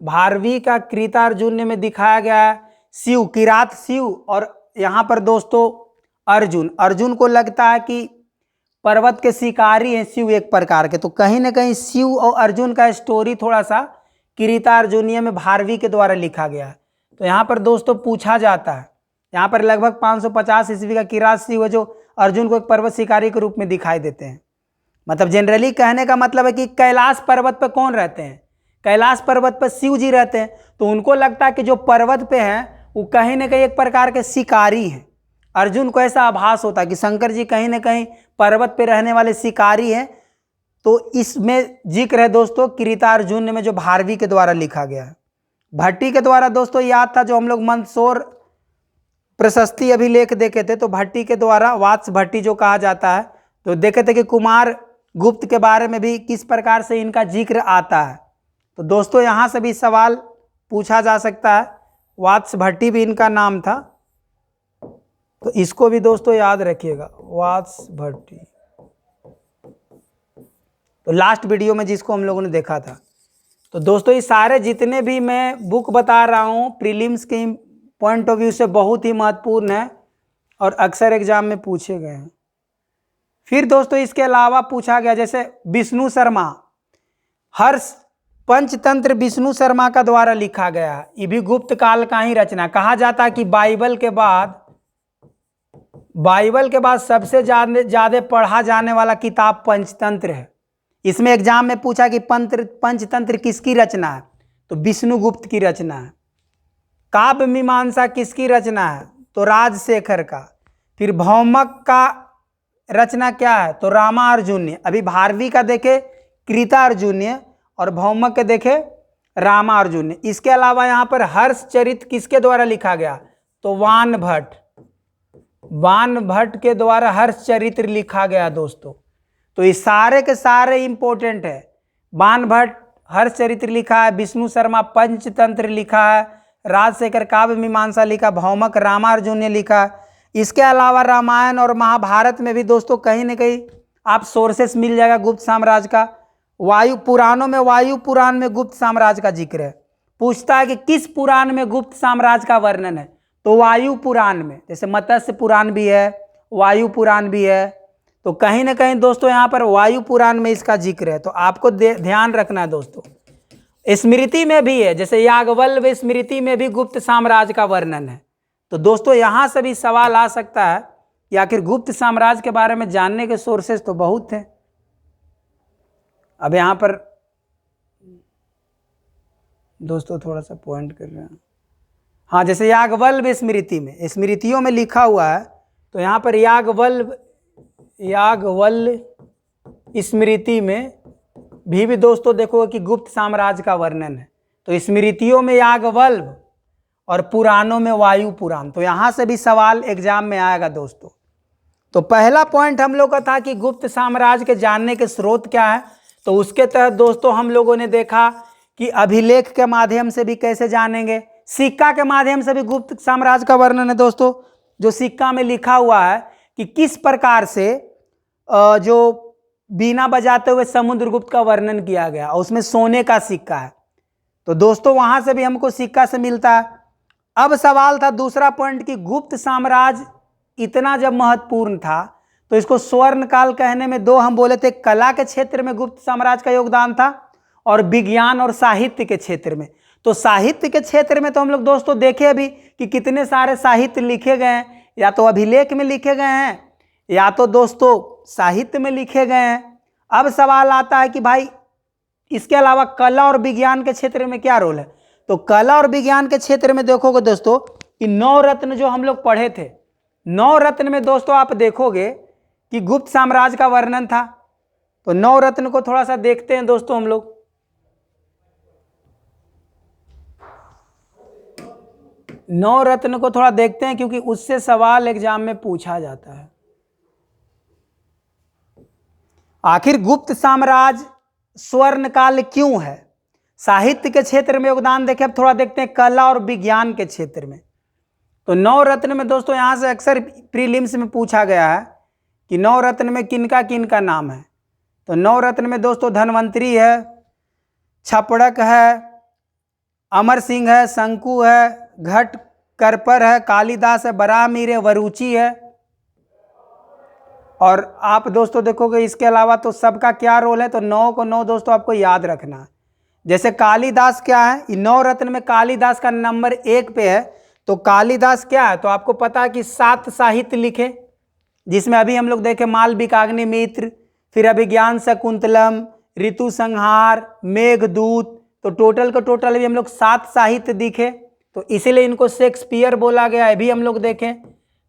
भारवी का कृतार्जुन्य में दिखाया गया है शिव, किरात शिव, और यहाँ पर दोस्तों अर्जुन को लगता है कि पर्वत के शिकारी हैं शिव एक प्रकार के। तो कहीं ना कहीं शिव और अर्जुन का स्टोरी थोड़ा सा कृतार्जुनीय में भारवी के द्वारा लिखा गया है। तो यहाँ पर दोस्तों पूछा जाता है, यहाँ पर लगभग 550 ईस्वी का किरात शिव है जो अर्जुन को एक पर्वत शिकारी के रूप में दिखाई देते हैं। मतलब जनरली कहने का मतलब है कि कैलाश पर्वत पर कौन रहते हैं, कैलाश पर्वत पर शिव जी रहते हैं। तो उनको लगता है कि जो पर्वत पे हैं वो कहीं ना कहीं एक प्रकार के शिकारी हैं। अर्जुन को ऐसा आभास होता है कि शंकर जी कहीं ना कहीं पर्वत पे रहने वाले शिकारी हैं। तो इसमें जिक्र है दोस्तों कृतार्जुन्य में जो भारवी के द्वारा लिखा गया है। भट्टी के द्वारा दोस्तों याद था जो हम लोग मंदसौर प्रशस्ति अभिलेख देखे थे, तो भट्टी के द्वारा वात्स भट्टी जो कहा जाता है, तो देखे थे कि कुमार गुप्त के बारे में भी किस प्रकार से इनका जिक्र आता है। तो दोस्तों यहाँ से भी सवाल पूछा जा सकता है। वात्स भट्टी भी इनका नाम था, तो इसको भी दोस्तों याद रखिएगा, वात्स भट्टी। तो लास्ट वीडियो में जिसको हम लोगों ने देखा था। तो दोस्तों ये सारे जितने भी मैं बुक बता रहा हूँ प्रीलिम्स के पॉइंट ऑफ व्यू से बहुत ही महत्वपूर्ण है और अक्सर एग्जाम में पूछे गए हैं। फिर दोस्तों इसके अलावा पूछा गया जैसे विष्णु शर्मा, हर्ष पंचतंत्र विष्णु शर्मा का द्वारा लिखा गया है। ये भी गुप्त काल का ही रचना। कहा जाता है कि बाइबल के बाद सबसे ज्यादा पढ़ा जाने वाला किताब पंचतंत्र है। इसमें एग्जाम में पूछा कि पंचतंत्र किसकी रचना है, तो विष्णुगुप्त की रचना है। काव्य मीमांसा किसकी रचना है, तो राजशेखर का। फिर भौमक का रचना क्या है, तो रामार्जुन्य। अभी भारवी का देखे कृतार्जुन्य और भौमक के देखे रामार्जुन्य। इसके अलावा यहाँ पर हर्षचरित किसके द्वारा लिखा गया, तो वान भट्ट के द्वारा हर्षचरित्र लिखा गया दोस्तों। तो ये सारे के सारे इंपॉर्टेंट है। वान भट्ट हर्षचरित्र लिखा है, विष्णु शर्मा पंचतंत्र लिखा है, राजशेखर काव्य मीमांसा लिखा, भौमक रामार्जुन्य लिखा। इसके अलावा रामायण और महाभारत में भी दोस्तों कहीं ना कहीं आप सोर्सेस मिल जाएगा गुप्त साम्राज्य का। वायु पुराण में गुप्त साम्राज्य का जिक्र है। पूछता है कि किस पुराण में गुप्त साम्राज्य का वर्णन है, तो वायु पुराण में। जैसे मत्स्य पुराण भी है, वायु पुराण भी है, तो कहीं ना कहीं दोस्तों यहाँ पर वायु पुराण में इसका जिक्र है। तो आपको ध्यान रखना है दोस्तों। स्मृति में भी है, जैसे याज्ञवल्क्य स्मृति में भी गुप्त साम्राज्य का वर्णन है। तो दोस्तों यहाँ से भी सवाल आ सकता है कि आखिर गुप्त साम्राज्य के बारे में जानने के सोर्सेस तो बहुत हैं। अब यहाँ पर दोस्तों थोड़ा सा पॉइंट कर रहे हैं, हाँ, जैसे याज्ञवल्क्य स्मृति में, स्मृतियों में लिखा हुआ है, तो यहाँ पर याज्ञवल्क्य स्मृति में भी दोस्तों देखोगे कि गुप्त साम्राज्य का वर्णन है। तो स्मृतियों में याज्ञवल्क्य और पुराणों में वायु पुराण। तो यहाँ से भी सवाल एग्जाम में आएगा दोस्तों। तो पहला पॉइंट हम लोग का था कि गुप्त साम्राज्य के जानने के स्रोत क्या है। तो उसके तहत दोस्तों हम लोगों ने देखा कि अभिलेख के माध्यम से भी कैसे जानेंगे, सिक्का के माध्यम से भी गुप्त साम्राज्य का वर्णन है दोस्तों। जो सिक्का में लिखा हुआ है कि किस प्रकार से जो बीना बजाते हुए समुद्रगुप्त का वर्णन किया गया, और उसमें सोने का सिक्का है। तो दोस्तों वहां से भी हमको सिक्का से मिलता है। अब सवाल था दूसरा पॉइंट कि गुप्त साम्राज्य इतना जब महत्वपूर्ण था तो इसको स्वर्ण काल कहने में दो हम बोले थे, कला के क्षेत्र में गुप्त साम्राज्य का योगदान था और विज्ञान और साहित्य के क्षेत्र में। तो साहित्य के क्षेत्र में तो हम लोग दोस्तों देखे अभी कि कितने सारे साहित्य लिखे गए हैं, या तो अभिलेख में लिखे गए हैं या तो दोस्तों साहित्य में लिखे गए हैं। अब सवाल आता है कि भाई इसके अलावा कला और विज्ञान के क्षेत्र में क्या रोल है। तो कला और विज्ञान के क्षेत्र में देखोगे दोस्तों कि 9 रत्न जो हम लोग पढ़े थे, 9 रत्न में दोस्तों आप देखोगे कि गुप्त साम्राज्य का वर्णन था। तो 9 रत्न को थोड़ा सा देखते हैं दोस्तों हम लोग। 9 रत्न को थोड़ा देखते हैं क्योंकि उससे सवाल एग्जाम में पूछा जाता है। आखिर गुप्त साम्राज्य स्वर्ण काल क्यों है। साहित्य के क्षेत्र में योगदान देखें, अब थोड़ा देखते हैं कला और विज्ञान के क्षेत्र में। तो 9 रत्न में दोस्तों यहां से अक्सर प्रीलिम्स में पूछा गया है कि 9 रत्न में किनका किनका नाम है। तो 9 रत्न में दोस्तों धन्वंतरी है, छपड़क है, अमर सिंह है, शंकु है, घट करपर है, कालिदास है, बराहमीर है, वरुचि है। और आप दोस्तों देखोगे इसके अलावा तो सबका क्या रोल है। तो 9 को 9 दोस्तों आपको याद रखना है। जैसे कालिदास क्या है, 9 रत्न में कालिदास का नंबर 1 पे है। तो कालिदास क्या है, तो आपको पता है कि 7 साहित्य लिखे, जिसमें अभी हम लोग देखे मालविकाग्निमित्र, फिर अभिज्ञान शकुंतलम, ऋतु संहार, मेघदूत। तो टोटल का टोटल भी हम लोग 7 साहित्य दिखे। तो इसीलिए इनको शेक्सपियर बोला गया है, भी हम लोग देखें।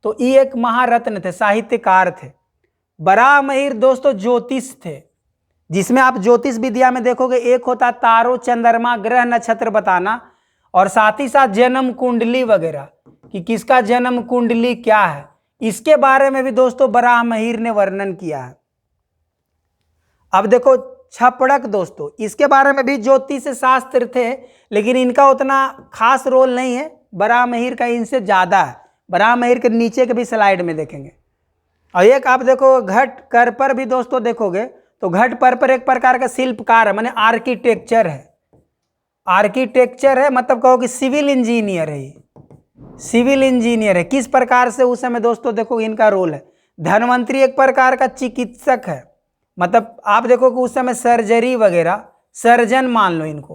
तो ये एक महारत्न थे, साहित्यकार थे। बराहमहीर दोस्तों ज्योतिष थे, जिसमें आप ज्योतिष विद्या में देखोगे एक होता तारों चंद्रमा ग्रह नक्षत्र बताना, और साथ ही साथ जन्म कुंडली वगैरह कि किसका जन्म कुंडली क्या है, इसके बारे में भी दोस्तों बराहमहीर ने वर्णन किया है। अब देखो छपड़क दोस्तों, इसके बारे में भी ज्योतिष शास्त्र थे, लेकिन इनका उतना खास रोल नहीं है। बराहमहीर का इनसे ज्यादा है। बराहमहीर के नीचे के भी स्लाइड में देखेंगे। और एक आप देखो घट करपर भी दोस्तों देखोगे, तो घट पर एक प्रकार का शिल्पकार है, माने आर्किटेक्चर है। आर्किटेक्चर है मतलब कहो कि सिविल इंजीनियर है, सिविल इंजीनियर है। किस प्रकार से उस समय दोस्तों देखो इनका रोल है। धन्वंतरी एक प्रकार का चिकित्सक है, मतलब आप देखो कि उस समय सर्जरी वगैरह, सर्जन मान लो इनको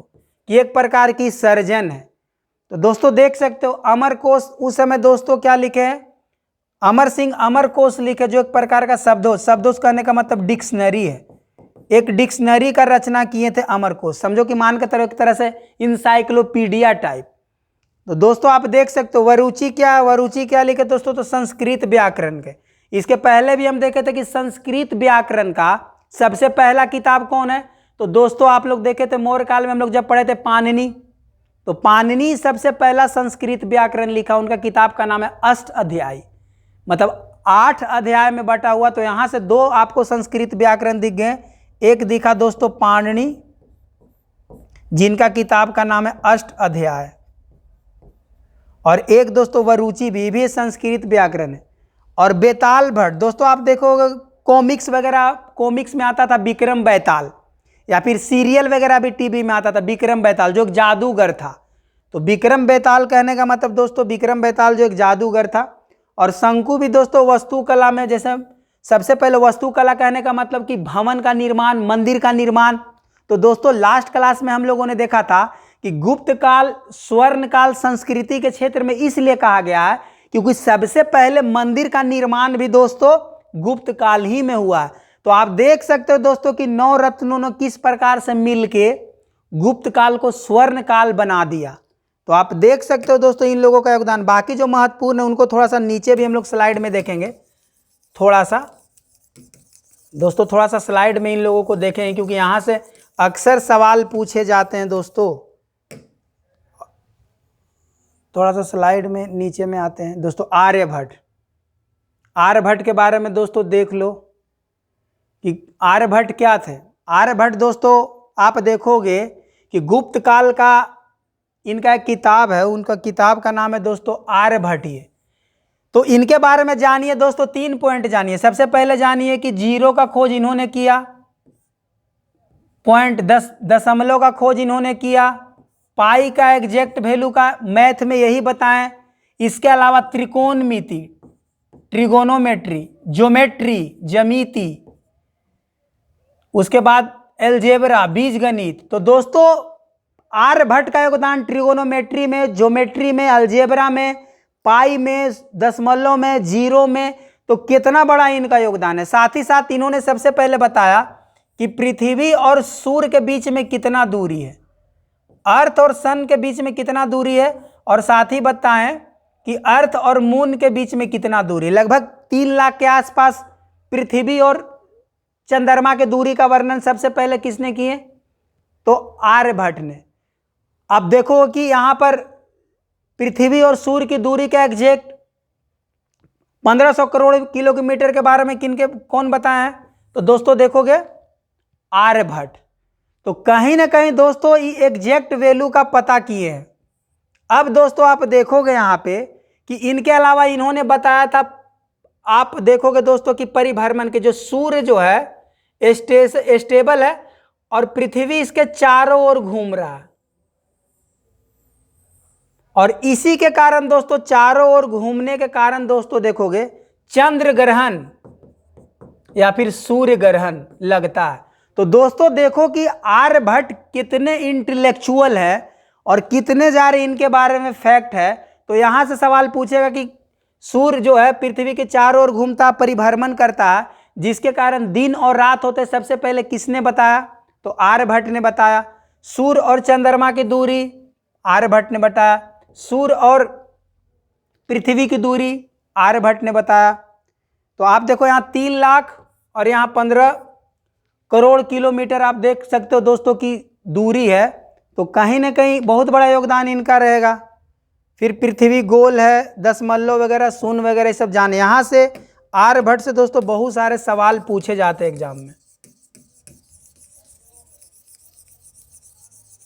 कि एक प्रकार की सर्जन है। तो दोस्तों देख सकते हो अमरकोश उस समय दोस्तों क्या लिखे हैं, अमर सिंह अमरकोश लिखे, जो एक प्रकार का शब्दोष, शब्दोष कहने का मतलब डिक्शनरी है। एक डिक्शनरी का रचना किए थे अमरकोश, समझो कि मान के तरह एक तरह से इंसाइक्लोपीडिया टाइप। तो दोस्तों आप देख सकते हो वरुचि क्या, वरुचि क्या लिखे दोस्तों, तो संस्कृत व्याकरण के। इसके पहले भी हम देखे थे कि संस्कृत व्याकरण का सबसे पहला किताब कौन है। तो दोस्तों आप लोग देखे थे मौर्य काल में हम लोग जब पढ़े थे पाणिनि, तो पाणिनि सबसे पहला संस्कृत व्याकरण लिखा। उनका किताब का नाम है अष्ट अध्यायी, मतलब 8 अध्याय में बटा हुआ। तो यहाँ से 2 आपको संस्कृत व्याकरण दिख गए। एक दिखा दोस्तों पाणिनि, जिनका किताब का नाम है अष्ट अध्याय, और एक दोस्तों वरुचि भी संस्कृत व्याकरण है। और बेताल भट्ट दोस्तों आप देखोगे कॉमिक्स वगैरह, कॉमिक्स में आता था विक्रम बेताल, या फिर सीरियल वगैरह भी टीवी में आता था विक्रम बेताल, जो एक जादूगर था। तो विक्रम बेताल कहने का मतलब दोस्तों विक्रम बेताल जो एक जादूगर था। और शंकु भी दोस्तों वास्तुकला में, जैसे सबसे पहले वास्तुकला कहने का मतलब कि भवन का निर्माण, मंदिर का निर्माण। तो दोस्तों लास्ट क्लास में हम लोगों ने देखा था कि गुप्त काल स्वर्ण काल संस्कृति के क्षेत्र में इसलिए कहा गया है क्योंकि सबसे पहले मंदिर का निर्माण भी दोस्तों गुप्त काल ही में हुआ है। तो आप देख सकते हो दोस्तों कि 9 रत्नों ने किस प्रकार से मिलके गुप्त काल को स्वर्ण काल बना दिया। तो आप देख सकते हो दोस्तों इन लोगों का योगदान। बाकी जो महत्वपूर्ण है उनको थोड़ा सा नीचे भी हम लोग स्लाइड में देखेंगे, थोड़ा सा दोस्तों, थोड़ा सा स्लाइड में इन लोगों को देखेंगे, क्योंकि यहाँ से अक्सर सवाल पूछे जाते हैं दोस्तों। थोड़ा सा स्लाइड में नीचे में आते हैं दोस्तों। आर्यभट्ट, आर्यभट्ट के बारे में दोस्तों देख लो कि आर्यभट्ट क्या थे। आर्यभट्ट दोस्तों आप देखोगे कि गुप्त काल का इनका एक किताब है, उनका किताब का नाम है दोस्तों आर्यभट्टीय। तो इनके बारे में जानिए दोस्तों, 3 पॉइंट जानिए। सबसे पहले जानिए कि जीरो का खोज इन्होंने किया, पॉइंट दशमलव का खोज इन्होंने किया, पाई का एग्जैक्ट वैल्यू का मैथ में यही बताएं। इसके अलावा त्रिकोणमिति, ट्रिगोनोमेट्री, ज्योमेट्री, ज्यामिति, उसके बाद एलजेब्रा, बीजगणित। तो दोस्तों आर्यभट्ट का योगदान ट्रिगोनोमेट्री में, ज्योमेट्री में, अलजेब्रा में, पाई में, दशमलव में, जीरो में, तो कितना बड़ा इनका योगदान है। साथ ही साथ इन्होंने सबसे पहले बताया कि पृथ्वी और सूर्य के बीच में कितना दूरी है, अर्थ और सन के बीच में कितना दूरी है, और साथ ही बताएं कि अर्थ और मून के बीच में कितना दूरी। लगभग 3 लाख के आसपास पृथ्वी और चंद्रमा के दूरी का वर्णन सबसे पहले किसने किए? तो आर्यभट्ट ने। अब देखो कि यहां पर पृथ्वी और सूर्य की दूरी का एग्जैक्ट 1500 करोड़ किलोमीटर के बारे में किनके कौन बताया है? तो दोस्तों देखोगे आर्यभट्ट। तो कहीं ना कहीं दोस्तों एग्जैक्ट वैल्यू का पता किए हैं। अब दोस्तों आप देखोगे यहां पे कि इनके अलावा इन्होंने बताया था, आप देखोगे दोस्तों कि परिभ्रमण के जो सूर्य जो है स्टेबल है और पृथ्वी इसके चारों ओर घूम रहा है, और इसी के कारण दोस्तों चारों ओर घूमने के कारण दोस्तों देखोगे चंद्र ग्रहण या फिर सूर्य ग्रहण लगता है। तो दोस्तों देखो कि आर्यभट्ट कितने इंटेलेक्चुअल है और कितने सारे इनके बारे में फैक्ट है। तो यहां से सवाल पूछेगा कि सूर्य जो है पृथ्वी के चारों ओर घूमता, परिभ्रमण करता है, जिसके कारण दिन और रात होते। सबसे पहले किसने बताया? तो आर्यभट्ट ने बताया। सूर्य और चंद्रमा की दूरी आर्यभट्ट ने बताया। सूर्य और पृथ्वी की दूरी आर्यभट्ट ने बताया। तो आप देखो यहाँ 3 लाख और यहाँ 15 करोड़ किलोमीटर आप देख सकते हो दोस्तों की दूरी है। तो कहीं ना कहीं बहुत बड़ा योगदान इनका रहेगा। फिर पृथ्वी गोल है, दशमलव वगैरह, शून्य वगैरह सब जाने। यहाँ से आर्यभट्ट से दोस्तों बहुत सारे सवाल पूछे जाते हैं एग्जाम में।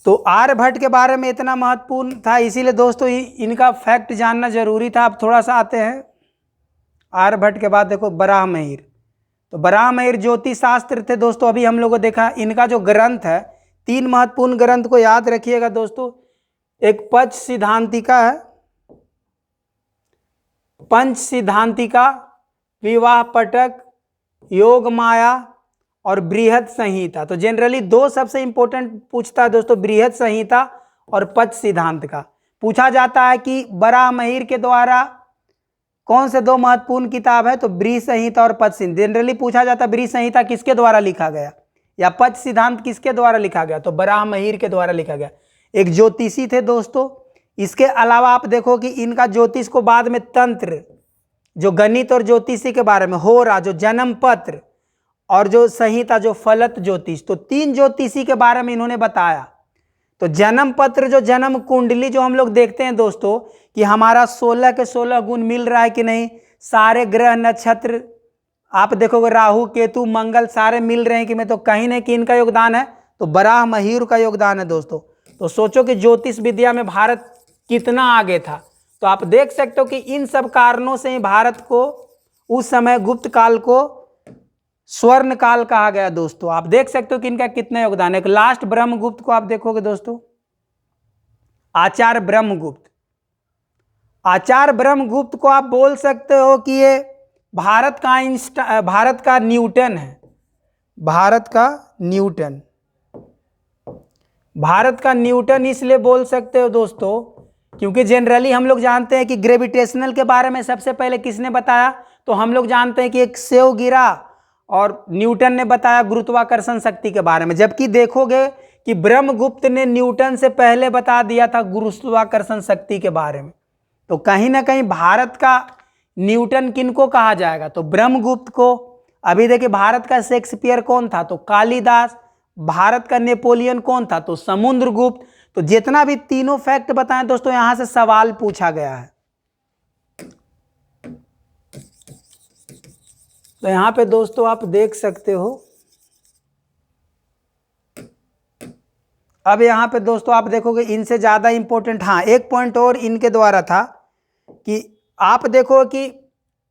तो आर्यभट्ट के बारे में इतना महत्वपूर्ण था, इसीलिए दोस्तों इनका फैक्ट जानना जरूरी था। अब थोड़ा सा आते हैं आर्यभट्ट के बाद देखो बराहमहीर। तो बराहमहीर ज्योतिष शास्त्र थे दोस्तों। अभी हम लोगों को देखा इनका जो ग्रंथ है, 3 महत्वपूर्ण ग्रंथ को याद रखिएगा दोस्तों। एक पंच सिद्धांतिका है, पंच सिद्धांतिका, विवाह पटक, योग माया और बृहद संहिता। तो जनरली 2 सबसे इंपॉर्टेंट पूछता है दोस्तों, बृहद संहिता और पंच सिद्धांत का। पूछा जाता है कि बराहमहीर के द्वारा कौन से 2 महत्वपूर्ण किताब है? तो बृहद संहिता और पंच सिद्धांत। जनरली पूछा जाता है बृहद संहिता किसके द्वारा लिखा गया या पंच सिद्धांत किसके द्वारा लिखा गया? तो बराहमहीर के द्वारा लिखा गया। एक ज्योतिषी थे दोस्तों। इसके अलावा आप देखो कि इनका ज्योतिष को बाद में तंत्र, जो गणित और ज्योतिषी के बारे में हो रहा, जो जन्म पत्र और जो संहिता, जो फलत ज्योतिष, तो 3 ज्योतिषी के बारे में इन्होंने बताया। तो जन्म पत्र, जो जन्म कुंडली जो हम लोग देखते हैं दोस्तों कि हमारा 16 के 16 गुण मिल रहा है कि नहीं, सारे ग्रह नक्षत्र आप देखोगे राहु केतु मंगल सारे मिल रहे हैं कि मैं, तो कहीं ना कहीं इनका योगदान है। तो बराहमहीर का योगदान है दोस्तों। तो सोचो कि ज्योतिष विद्या में भारत कितना आगे था। तो आप देख सकते हो कि इन सब कारणों से ही भारत को उस समय गुप्त काल को स्वर्ण काल कहा गया दोस्तों। आप देख सकते हो कि इनका कितना योगदान है। लास्ट ब्रह्मगुप्त को आप देखोगे दोस्तों, आचार्य ब्रह्मगुप्त। आचार्य ब्रह्मगुप्त को आप बोल सकते हो कि ये भारत का न्यूटन है। भारत का न्यूटन इसलिए बोल सकते हो दोस्तों क्योंकि जनरली हम लोग जानते हैं कि ग्रेविटेशनल के बारे में सबसे पहले किसने बताया? तो हम लोग जानते हैं कि एक सेव गिरा और न्यूटन ने बताया गुरुत्वाकर्षण शक्ति के बारे में। जबकि देखोगे कि ब्रह्मगुप्त ने न्यूटन से पहले बता दिया था गुरुत्वाकर्षण शक्ति के बारे में। तो कहीं ना कहीं भारत का न्यूटन किनको कहा जाएगा, तो ब्रह्मगुप्त को। अभी देखिए भारत का शेक्सपियर कौन था, तो कालिदास। भारत का नेपोलियन कौन था, तो समुद्रगुप्त। तो जितना भी तीनों फैक्ट बताएं दोस्तों, यहां से सवाल पूछा गया है। तो यहां पे दोस्तों आप देख सकते हो, अब यहां पे दोस्तों आप देखोगे इनसे ज्यादा इंपॉर्टेंट, हाँ एक पॉइंट और इनके द्वारा था कि आप देखो कि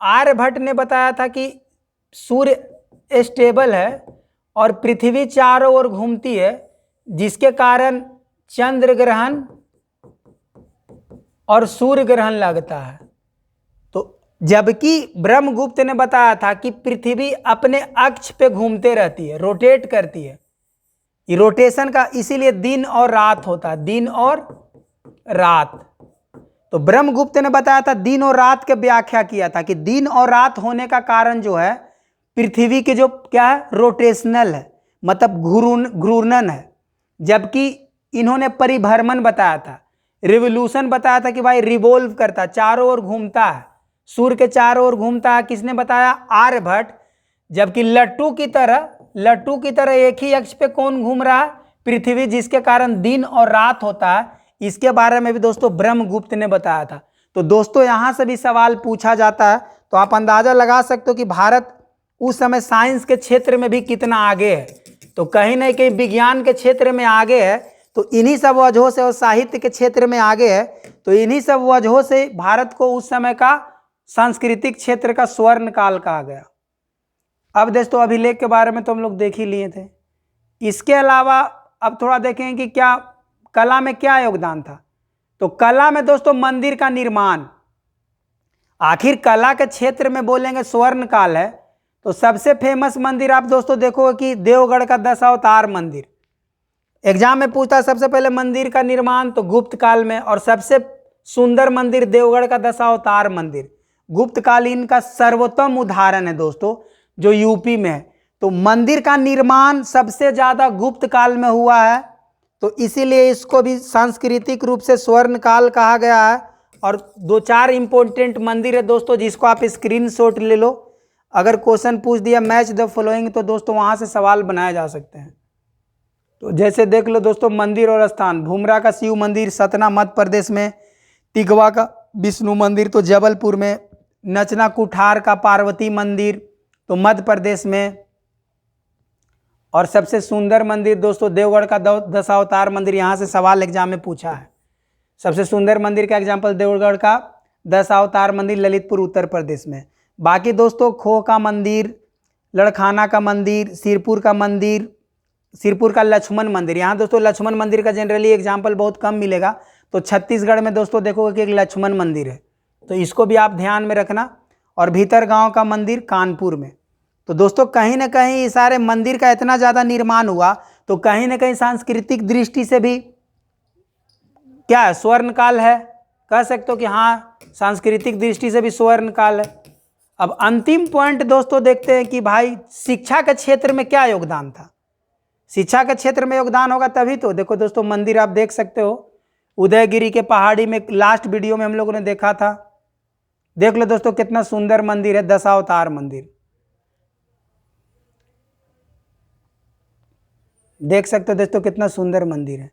आर्यभट्ट ने बताया था कि सूर्य स्टेबल है और पृथ्वी चारों ओर घूमती है, जिसके कारण चंद्र ग्रहण और सूर्य ग्रहण लगता है। तो जबकि ब्रह्मगुप्त ने बताया था कि पृथ्वी अपने अक्ष पे घूमते रहती है, रोटेट करती है। ये रोटेशन का इसीलिए दिन और रात होता है, दिन और रात। तो ब्रह्मगुप्त ने बताया था, दिन और रात के व्याख्या किया था कि दिन और रात होने का कारण जो है पृथ्वी के जो क्या है, रोटेशनल है, मतलब घूर्णन है। जबकि इन्होंने परिभ्रमण बताया था, रिवोल्यूशन बताया था कि भाई रिवोल्व करता है, चारों ओर घूमता है, सूर्य के चारों ओर घूमता है। किसने बताया, आर्यभट्ट। जबकि लट्टू की तरह एक ही अक्ष पे कौन घूम रहा है, पृथ्वी, जिसके कारण दिन और रात होता है। इसके बारे में भी दोस्तों ब्रह्मगुप्त ने बताया था। तो दोस्तों यहां से भी सवाल पूछा जाता है। तो आप अंदाजा लगा सकते हो कि भारत उस समय साइंस के क्षेत्र में भी कितना आगे है। तो कहीं ना कहीं विज्ञान के क्षेत्र में आगे है, तो इन्हीं सब वजहों से, और साहित्य के क्षेत्र में आगे है, तो इन्हीं सब वजहों से भारत को उस समय का सांस्कृतिक क्षेत्र का स्वर्ण काल कहा गया। अब दोस्तों अभिलेख के बारे में तो हम लोग देख ही लिए थे। इसके अलावा अब थोड़ा देखें कि क्या कला में क्या योगदान था। तो कला में दोस्तों मंदिर का निर्माण, आखिर कला के क्षेत्र में बोलेंगे स्वर्ण काल है, तो सबसे फेमस मंदिर आप दोस्तों देखोगे कि देवगढ़ का दशावतार मंदिर। एग्जाम में पूछता है सबसे पहले मंदिर का निर्माण, तो गुप्त काल में, और सबसे सुंदर मंदिर देवगढ़ का दशावतार मंदिर गुप्त कालीन का सर्वोत्तम उदाहरण है दोस्तों, जो यूपी में है। तो मंदिर का निर्माण सबसे ज्यादा गुप्त काल में हुआ है, तो इसीलिए इसको भी सांस्कृतिक रूप से स्वर्ण काल कहा गया है। और दो चार इंपॉर्टेंट मंदिर है दोस्तों, जिसको आप स्क्रीनशॉट ले लो। अगर क्वेश्चन पूछ दिया मैच द फॉलोइंग, तो दोस्तों वहां से सवाल बनाए जा सकते हैं। तो जैसे देख लो दोस्तों, मंदिर और स्थान, भूमरा का शिव मंदिर सतना मध्य प्रदेश में, तिगवा का विष्णु मंदिर तो जबलपुर में, नचना कुठार का पार्वती मंदिर तो मध्य प्रदेश में, और सबसे सुंदर मंदिर दोस्तों देवगढ़ का दशावतार मंदिर। यहाँ से सवाल एग्जाम में पूछा है। सबसे सुंदर मंदिर का एग्जाम्पल देवगढ़ का दशावतार मंदिर ललितपुर उत्तर प्रदेश में। बाकी दोस्तों खो का मंदिर, लड़खाना का मंदिर, सिरपुर का मंदिर, सिरपुर का लक्ष्मण मंदिर। यहाँ दोस्तों लक्ष्मण मंदिर का जनरली एग्जाम्पल बहुत कम मिलेगा, तो छत्तीसगढ़ में दोस्तों देखोगे कि एक लक्ष्मण मंदिर है, तो इसको भी आप ध्यान में रखना। और भीतर गांव का मंदिर कानपुर में। तो दोस्तों कहीं ना कहीं इस सारे मंदिर का इतना ज़्यादा निर्माण हुआ, तो कहीं ना कहीं सांस्कृतिक दृष्टि से भी क्या है, स्वर्ण काल है। कह सकते हो कि हाँ सांस्कृतिक दृष्टि से भी स्वर्ण काल है। अब अंतिम पॉइंट दोस्तों देखते हैं कि भाई शिक्षा के क्षेत्र में क्या योगदान था। शिक्षा के क्षेत्र में योगदान होगा तभी तो। देखो दोस्तों मंदिर आप देख सकते हो, उदयगिरी के पहाड़ी में, लास्ट वीडियो में हम लोगों ने देखा था। देख लो दोस्तों कितना सुंदर मंदिर है, दशावतार मंदिर। देख सकते हो दोस्तों कितना सुंदर मंदिर है।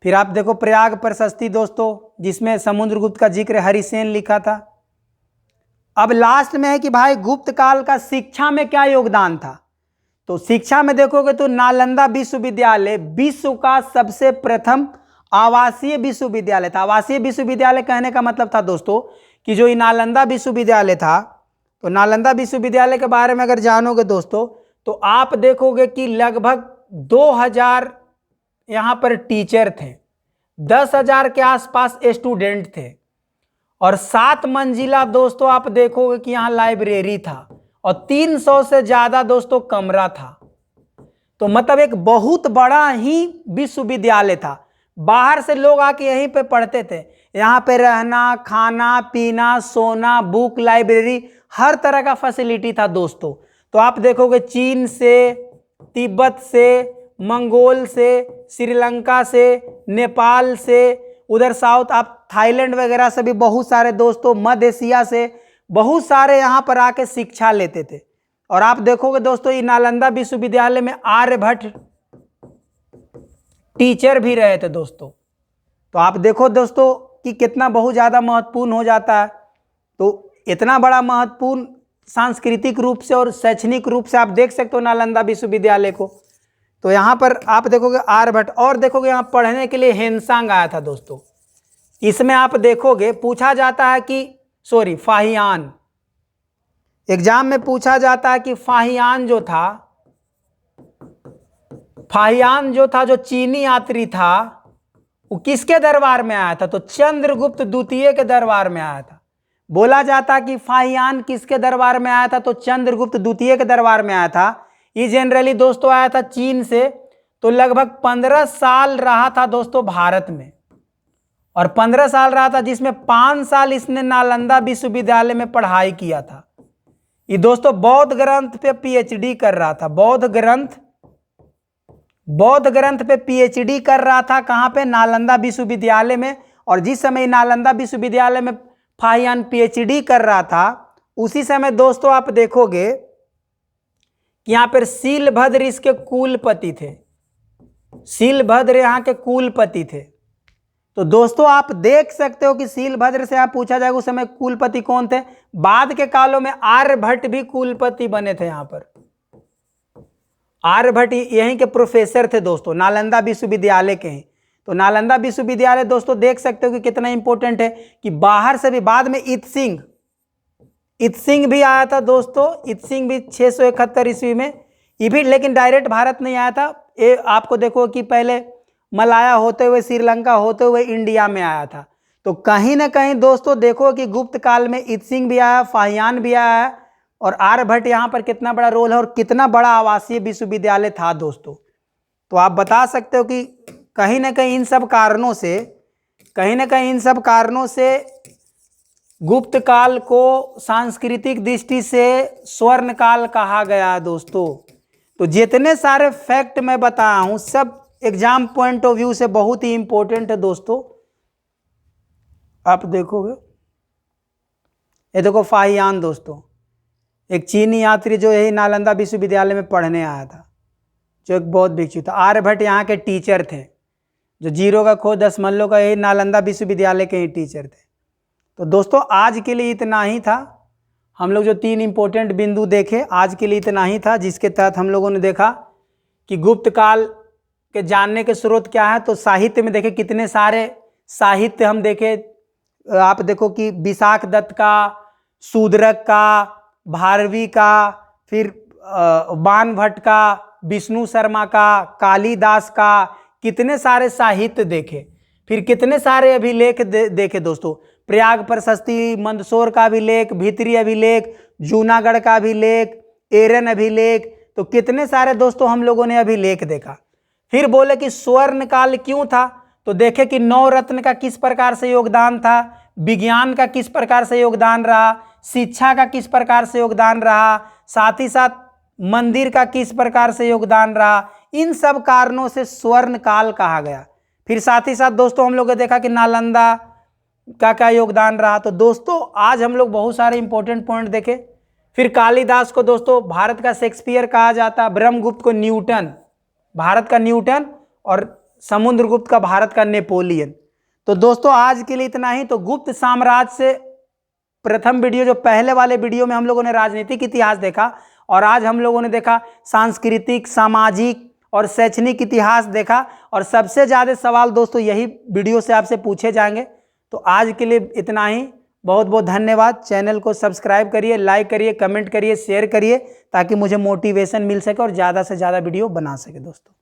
फिर आप देखो प्रयाग प्रशस्ति दोस्तों, जिसमें समुद्रगुप्त का जिक्र हरिसेन लिखा था। अब लास्ट में है कि भाई गुप्त काल का शिक्षा में क्या योगदान था। तो शिक्षा में देखोगे तो नालंदा विश्वविद्यालय विश्व का सबसे प्रथम आवासीय विश्वविद्यालय था। आवासीय विश्वविद्यालय कहने का मतलब था दोस्तों कि जो ये नालंदा विश्वविद्यालय था, तो नालंदा विश्वविद्यालय के बारे में अगर जानोगे दोस्तों, तो आप देखोगे कि लगभग 2000 यहाँ पर टीचर थे, 10,000 के आसपास स्टूडेंट थे, और 7 मंजिला दोस्तों आप देखोगे कि यहाँ लाइब्रेरी था, और 300 से ज्यादा दोस्तों कमरा था। तो मतलब एक बहुत बड़ा ही विश्वविद्यालय था। बाहर से लोग आके यहीं पे पढ़ते थे। यहाँ पे रहना, खाना पीना, सोना, बुक, लाइब्रेरी, हर तरह का फैसिलिटी था दोस्तों। तो आप देखोगे चीन से, तिब्बत से, मंगोल से, श्रीलंका से, नेपाल से, उधर साउथ आप थाईलैंड वगैरह से भी बहुत सारे दोस्तों, मध्य एशिया से बहुत सारे यहाँ पर आके शिक्षा लेते थे। और आप देखोगे दोस्तों ये नालंदा विश्वविद्यालय में आर्यभट्ट टीचर भी रहे थे दोस्तों। तो आप देखो दोस्तों कि कितना बहुत ज़्यादा महत्वपूर्ण हो जाता है। तो इतना बड़ा महत्वपूर्ण सांस्कृतिक रूप से और शैक्षणिक रूप से आप देख सकते हो नालंदा विश्वविद्यालय को। तो यहाँ पर आप देखोगे आर्यभट्ट, और देखोगे यहाँ पढ़ने के लिए हेनसांग आया था दोस्तों। इसमें आप देखोगे पूछा जाता है कि फाहियान, एग्जाम में पूछा जाता है कि फाहियान जो था जो चीनी यात्री था वो किसके दरबार में आया था? तो चंद्रगुप्त द्वितीय के दरबार में आया था। बोला जाता कि फाहियान किसके दरबार में आया था? तो चंद्रगुप्त द्वितीय के दरबार में आया था। ये जनरली दोस्तों आया था चीन से। तो लगभग 15 साल रहा था दोस्तों भारत में, और 15 साल रहा था जिसमें 5 साल इसने नालंदा विश्वविद्यालय में पढ़ाई किया था। ये दोस्तों बौद्ध ग्रंथ पे पीएचडी कर रहा था। बौद्ध ग्रंथ पे पीएचडी कर रहा था। कहाँ पे? नालंदा विश्वविद्यालय में। और जिस समय नालंदा विश्वविद्यालय में फाहियान पीएचडी कर रहा था उसी समय दोस्तों आप देखोगे कि यहाँ पर शीलभद्र इसके कुलपति थे। शीलभद्र यहाँ के कुलपति थे। तो दोस्तों आप देख सकते हो कि शीलभद्र से आप पूछा जाएगा उस समय कुलपति कौन थे। बाद के कालों में आर्यभट्ट भी कुलपति बने थे। यहाँ पर आर्यभट्ट यहीं के प्रोफेसर थे दोस्तों, नालंदा विश्वविद्यालय के हैं। तो नालंदा विश्वविद्यालय दोस्तों देख सकते हो कि कितना इंपॉर्टेंट है कि बाहर से भी, बाद में इत्सिंग भी आया था दोस्तों। इत्सिंग भी 671 ईस्वी में, ये भी लेकिन डायरेक्ट भारत नहीं आया था। ये आपको देखो कि पहले मलाया होते हुए, श्रीलंका होते हुए इंडिया में आया था। तो कहीं ना कहीं दोस्तों देखो कि गुप्त काल में इत्सिंग भी आया, फाहियान भी आया है, और आर्यभट्ट यहाँ पर कितना बड़ा रोल है और कितना बड़ा आवासीय विश्वविद्यालय था दोस्तों। तो आप बता सकते हो कि कहीं ना कहीं इन सब कारणों से गुप्त काल को सांस्कृतिक दृष्टि से स्वर्ण काल कहा गया है दोस्तों। तो जितने सारे फैक्ट मैं बताया हूं सब एग्जाम पॉइंट ऑफ व्यू से बहुत ही इंपॉर्टेंट है दोस्तों। आप देखोगे, ये देखो फाहियान दोस्तों, एक चीनी यात्री जो यही नालंदा विश्वविद्यालय में पढ़ने आया था, जो एक बौद्ध भिक्षु था। आर्यभट्ट यहाँ के टीचर थे, जो 0 का खोज 10 मल्लों का, यही नालंदा विश्वविद्यालय के ही टीचर थे। तो दोस्तों आज के लिए इतना ही था। हम लोग जो 3 इंपॉर्टेंट बिंदु देखे आज के लिए इतना ही था, जिसके तहत हम लोगों ने देखा कि गुप्त काल के जानने के स्रोत क्या है। तो साहित्य में देखे कितने सारे साहित्य हम देखे। आप देखो कि विशाख दत्त का, शूद्रक का, भारवी का, फिर बाणभट्ट का, विष्णु शर्मा का, कालिदास का, कितने सारे साहित्य देखे। फिर कितने सारे अभिलेख देखे दोस्तों। प्रयाग प्रशस्ति, मंदसौर का अभिलेख, भीतरी अभिलेख, जूनागढ़ का अभिलेख, एरन अभिलेख। तो कितने सारे दोस्तों हम लोगों ने अभिलेख देखा। फिर बोले कि स्वर्ण काल क्यों था, तो देखे कि 9 रत्न का किस प्रकार से योगदान था, विज्ञान का किस प्रकार से योगदान रहा, शिक्षा का किस प्रकार से योगदान रहा, साथ ही साथ मंदिर का किस प्रकार से योगदान रहा। इन सब कारणों से स्वर्ण काल कहा गया। फिर साथ ही साथ दोस्तों हम लोगों ने देखा कि नालंदा का क्या योगदान रहा। तो दोस्तों आज हम लोग बहुत सारे इंपॉर्टेंट पॉइंट देखे। फिर कालिदास को दोस्तों भारत का शेक्सपियर कहा जाता, ब्रह्मगुप्त को न्यूटन, भारत का न्यूटन, और समुद्रगुप्त का भारत का नेपोलियन। तो दोस्तों आज के लिए इतना ही। तो गुप्त साम्राज्य से प्रथम वीडियो, जो पहले वाले वीडियो में हम लोगों ने राजनीतिक इतिहास देखा, और आज हम लोगों ने देखा सांस्कृतिक, सामाजिक और शैक्षणिक इतिहास देखा। और सबसे ज़्यादा सवाल दोस्तों यही वीडियो से आपसे पूछे जाएंगे। तो आज के लिए इतना ही। बहुत बहुत धन्यवाद। चैनल को सब्सक्राइब करिए, लाइक करिए, कमेंट करिए, शेयर करिए, ताकि मुझे मोटिवेशन मिल सके और ज़्यादा से ज़्यादा वीडियो बना सके दोस्तों।